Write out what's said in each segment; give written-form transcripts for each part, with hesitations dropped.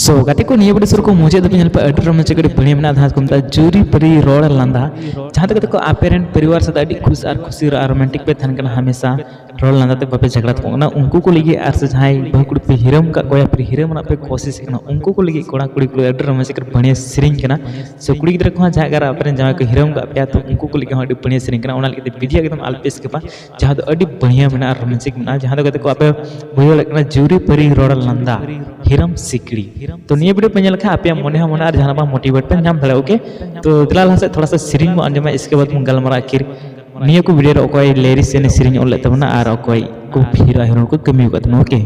सो गाते को निये बड़े सुर को मुझे तो पिंजल पे अडर में चकड़ी बढ़िया बना था कुमता जूरी परी रोड लंदा जहाँ तक को अपेरेंट परिवार से अड़ी खुशी और रोमांटिक पे थन करना हमेशा रोड लंदा ते बापे झगड़ा तो ना उनको को लगी आर से जहाँ बहु कुड़ी पे हिरम का कोया पर हिरम ना पे कोशिश करना उनको को लगी कोड़ा कुड़ी को अडर में चकड़ी बढ़िया सिरिंग करना सो कुड़ी की तरह को जहाँ अगर अपेरेंट जहाँ को हिरम का पे तो उनको को लगी अड़ी बढ़िया सिरिंग करना उन्हें लगी विधिया एकदम आलपेस के पास जहाँ तो अड़ी बढ़िया बना रोमांटिक बना जहाँ तो कहते को आपे भूल लगना जूरी परी रोड लंदा हिरम सिकड़ी तो निये वीडियो पे नेल खा आप मने मने और जहां बा मोटिवेट पे नाम धड़े ओके तो दिलाल हसे थोड़ा सा सिरिंग अंजमा इसके बाद मुंगल मरा आखिर निये को वीडियो रो कोई लिरिक्स से सिरिंग ओल तबना और कोई को हीरो हीरो को कमी को ओके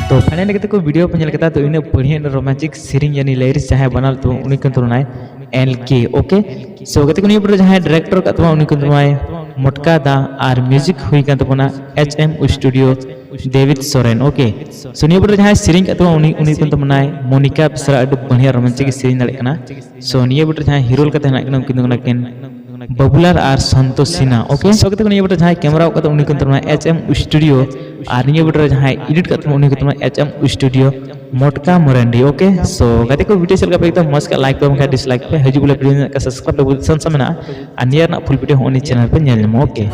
तो फाइनल के को वीडियो पे नेल तो इन बढ़िया रोमांटिक सिरिंग यानी लिरिक्स जहां बनल तो उनी को तुरनाय एलके ओके सो गते को नी जहां डायरेक्टर का तो उनी को तुरनाय मोटका दा और म्यूजिक हुई का तो HM studio David Soren okay so नी जहां सिरिंग का तो उनी को तुरनाय मोनिका बिसरा बढ़िया रोमांटिक सिरिंग दले कना सो नी जहां हीरो का तना उनकिन किन बबुलर और संतोष सिन्हा ओके सो गते को नी जहां कैमरा का तो उनी को तुरनाय एचएम स्टूडियो और निये वीडियो जहां एडिट करते उन्हीं को एचएम स्टूडियो मोटका मोरंडी ओके सो गाते को वीडियो चल का एकदम मस्त का लाइक पे डिसलाइक पे हजू बोले वीडियो का सब्सक्राइब पे सन समना और नियर ना फुल वीडियो होनी चैनल पे नेल ओके।